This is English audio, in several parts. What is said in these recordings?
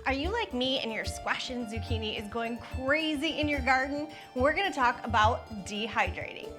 Are you like me and your squash and zucchini is going crazy in your garden? We're gonna talk about dehydrating.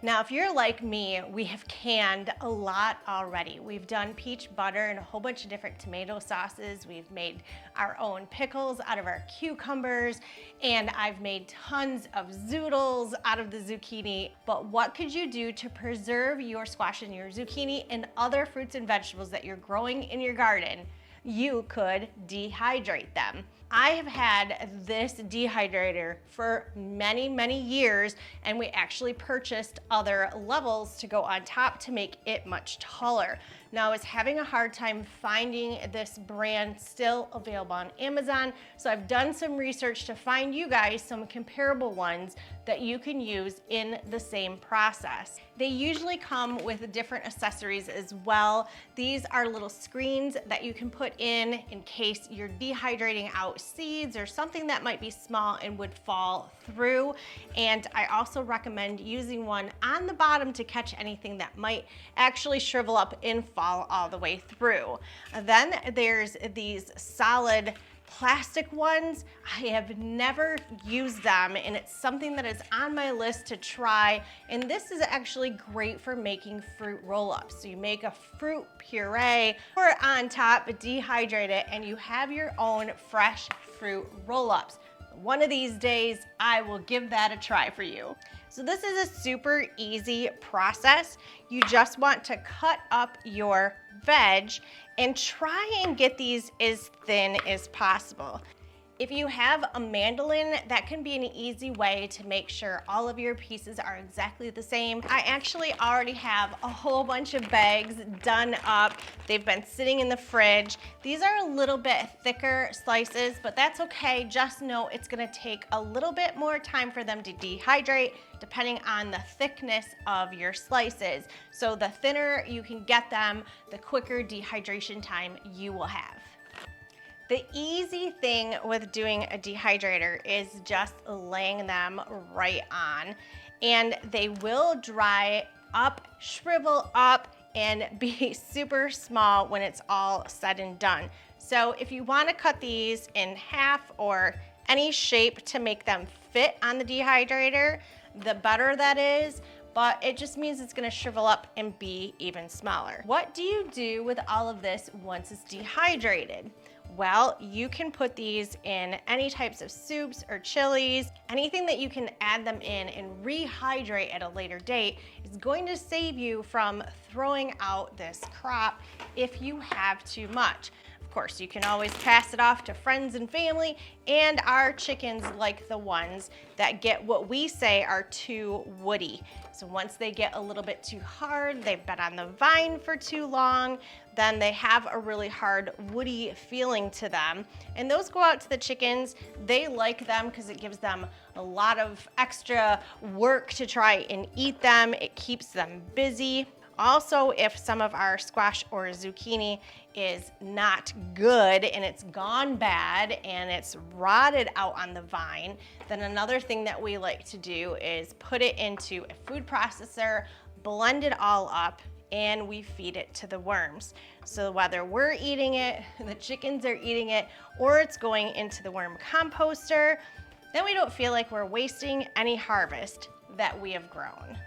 Now, if you're like me, we have canned a lot already. We've done peach butter and a whole bunch of different tomato sauces. We've made our own pickles out of our cucumbers, and I've made tons of zoodles out of the zucchini. But what could you do to preserve your squash and your zucchini and other fruits and vegetables that you're growing in your garden? You could dehydrate them. I have had this dehydrator for many, many years, and we actually purchased other levels to go on top to make it much taller. Now, I was having a hard time finding this brand still available on Amazon, so I've done some research to find you guys some comparable ones that you can use in the same process. They usually come with different accessories as well. These are little screens that you can put in case you're dehydrating out seeds or something that might be small and would fall through. And I also recommend using one on the bottom to catch anything that might actually shrivel up and fall all the way through. Then there's these solid plastic ones. I have never used them, and it's something that is on my list to try. And this is actually great for making fruit roll-ups. So you make a fruit puree, pour it on top, dehydrate it, and you have your own fresh fruit roll-ups. One of these days, I will give that a try for you. So this is a super easy process. You just want to cut up your veg and try and get these as thin as possible. If you have a mandolin, that can be an easy way to make sure all of your pieces are exactly the same. I actually already have a whole bunch of bags done up. They've been sitting in the fridge. These are a little bit thicker slices, but that's okay. Just know it's gonna take a little bit more time for them to dehydrate depending on the thickness of your slices. So the thinner you can get them, the quicker dehydration time you will have. The easy thing with doing a dehydrator is just laying them right on, and they will dry up, shrivel up, and be super small when it's all said and done. So if you want to cut these in half or any shape to make them fit on the dehydrator, the better that is, but it just means it's gonna shrivel up and be even smaller. What do you do with all of this once it's dehydrated? Well, you can put these in any types of soups or chilies. Anything that you can add them in and rehydrate at a later date is going to save you from throwing out this crop if you have too much. Of course, you can always pass it off to friends and family, and our chickens like the ones that get what we say are too woody. So once they get a little bit too hard, they've been on the vine for too long, then they have a really hard woody feeling to them. And those go out to the chickens. They like them because it gives them a lot of extra work to try and eat them. It keeps them busy. Also, if some of our squash or zucchini is not good and it's gone bad and it's rotted out on the vine, then another thing that we like to do is put it into a food processor, blend it all up, and we feed it to the worms. So whether we're eating it, the chickens are eating it, or it's going into the worm composter, then we don't feel like we're wasting any harvest that we have grown.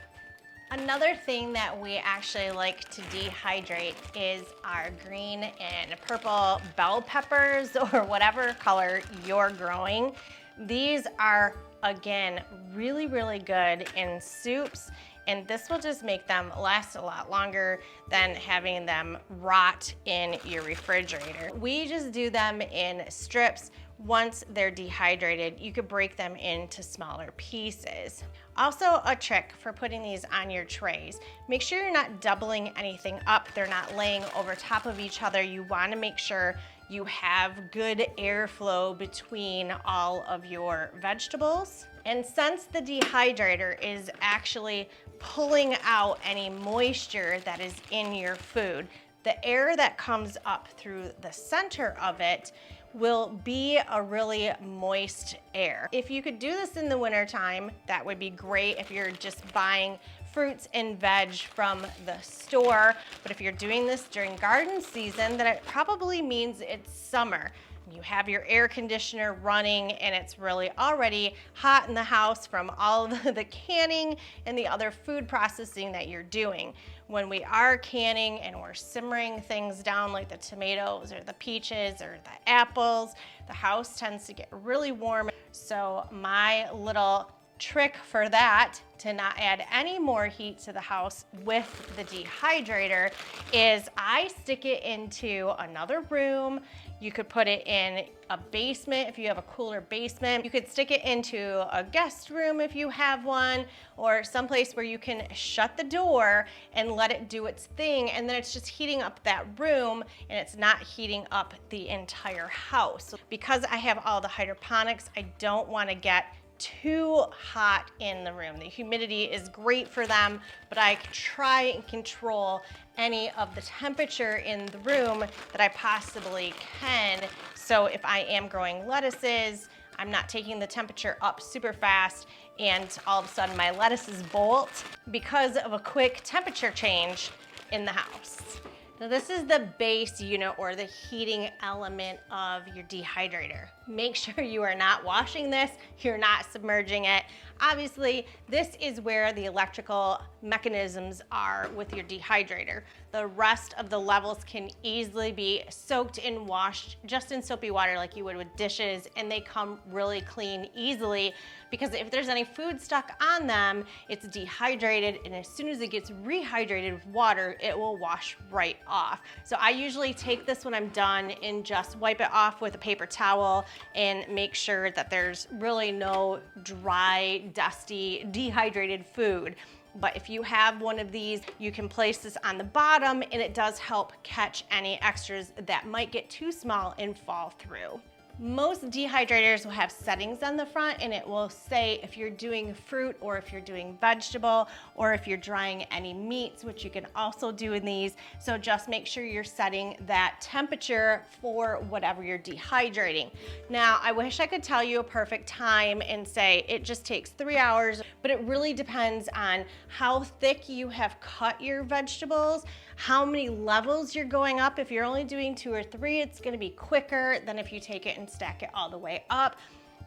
Another thing that we actually like to dehydrate is our green and purple bell peppers, or whatever color you're growing. These are, again, really, really good in soups, and this will just make them last a lot longer than having them rot in your refrigerator. We just do them in strips. Once they're dehydrated, you could break them into smaller pieces. Also, a trick for putting these on your trays, make sure you're not doubling anything up. They're not laying over top of each other. You want to make sure you have good airflow between all of your vegetables. And since the dehydrator is actually pulling out any moisture that is in your food, the air that comes up through the center of it will be a really moist air. If you could do this in the wintertime, that would be great if you're just buying fruits and veg from the store. But if you're doing this during garden season, then it probably means it's summer. You have your air conditioner running and it's really already hot in the house from all the canning and the other food processing that you're doing. When we are canning and we're simmering things down like the tomatoes or the peaches or the apples, the house tends to get really warm. So my little trick for that, to not add any more heat to the house with the dehydrator, is I stick it into another room. You could put it in a basement if you have a cooler basement. You could stick it into a guest room if you have one, or someplace where you can shut the door and let it do its thing, and then it's just heating up that room and it's not heating up the entire house. Because I have all the hydroponics, I don't want to get too hot in the room. The humidity is great for them, but I try and control any of the temperature in the room that I possibly can. So if I am growing lettuces, I'm not taking the temperature up super fast and all of a sudden my lettuces bolt because of a quick temperature change in the house. Now this is the base unit or the heating element of your dehydrator. Make sure you are not washing this, you're not submerging it. Obviously, this is where the electrical mechanisms are with your dehydrator. The rest of the levels can easily be soaked and washed just in soapy water like you would with dishes, and they come really clean easily because if there's any food stuck on them, it's dehydrated, and as soon as it gets rehydrated with water, it will wash right off. So I usually take this when I'm done and just wipe it off with a paper towel and make sure that there's really no dry, dusty, dehydrated food. But if you have one of these, you can place this on the bottom and it does help catch any extras that might get too small and fall through. Most dehydrators will have settings on the front and it will say if you're doing fruit or if you're doing vegetable or if you're drying any meats, which you can also do in these. So just make sure you're setting that temperature for whatever you're dehydrating. Now, I wish I could tell you a perfect time and say it just takes 3 hours, but it really depends on how thick you have cut your vegetables, how many levels you're going up. If you're only doing 2 or 3, it's gonna be quicker than if you take it and stack it all the way up.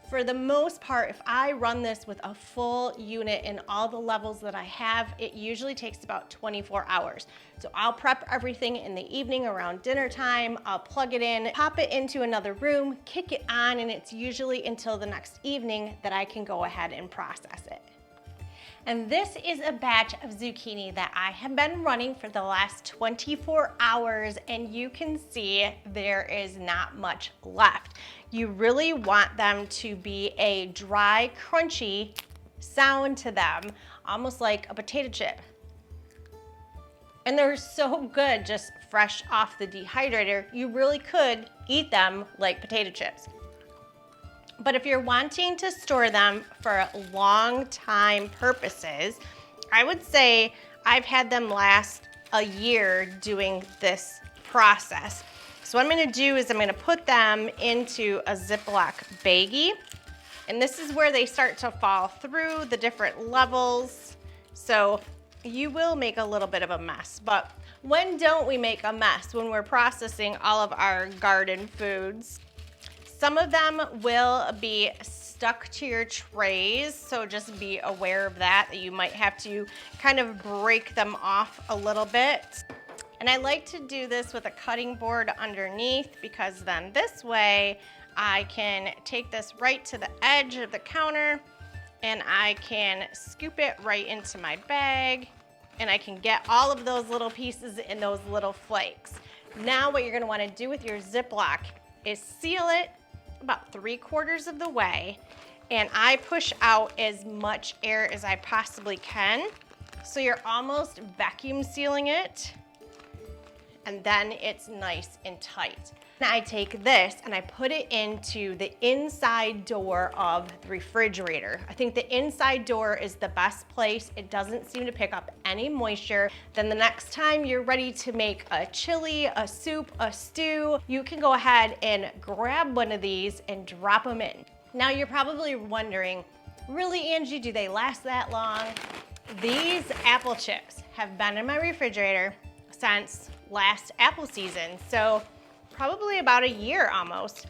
For the most part, if I run this with a full unit in all the levels that I have, it usually takes about 24 hours. So I'll prep everything in the evening around dinner time, I'll plug it in, pop it into another room, kick it on, and it's usually until the next evening that I can go ahead and process it. And this is a batch of zucchini that I have been running for the last 24 hours, and you can see there is not much left. You really want them to be a dry, crunchy sound to them, almost like a potato chip. And they're so good just fresh off the dehydrator. You really could eat them like potato chips. But if you're wanting to store them for long time purposes, I would say I've had them last a year doing this process. So what I'm gonna do is I'm gonna put them into a Ziploc baggie, and this is where they start to fall through the different levels. So you will make a little bit of a mess, but when don't we make a mess when we're processing all of our garden foods? Some of them will be stuck to your trays, so just be aware of that you might have to kind of break them off a little bit. And I like to do this with a cutting board underneath because then this way I can take this right to the edge of the counter and I can scoop it right into my bag and I can get all of those little pieces in those little flakes. Now what you're gonna wanna do with your Ziploc is seal it about 3/4 of the way, and I push out as much air as I possibly can. So you're almost vacuum sealing it, and then it's nice and tight. Now I take this and I put it into the inside door of the refrigerator. I think the inside door is the best place. It doesn't seem to pick up any moisture. Then the next time you're ready to make a chili, a soup, a stew, you can go ahead and grab one of these and drop them in. Now you're probably wondering, really, Angie, do they last that long? These apple chips have been in my refrigerator since last apple season, so probably about a year almost.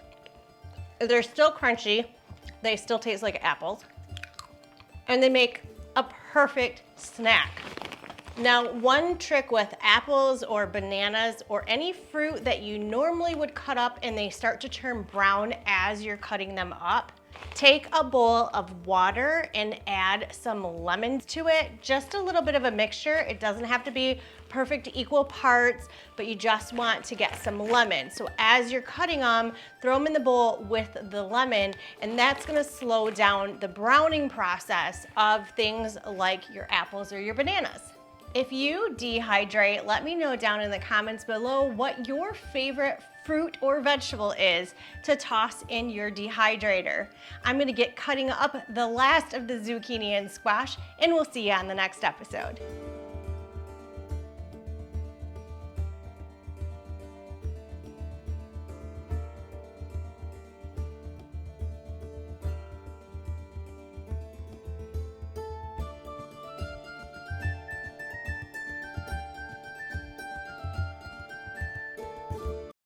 They're still crunchy, they still taste like apples, and they make a perfect snack. Now, one trick with apples or bananas or any fruit that you normally would cut up and they start to turn brown as you're cutting them up, take a bowl of water and add some lemons to it, just a little bit of a mixture. It doesn't have to be perfect equal parts, but you just want to get some lemon. So as you're cutting them, throw them in the bowl with the lemon, and that's gonna slow down the browning process of things like your apples or your bananas. If you dehydrate, let me know down in the comments below what your favorite fruit or vegetable is to toss in your dehydrator. I'm gonna get cutting up the last of the zucchini and squash, and we'll see you on the next episode.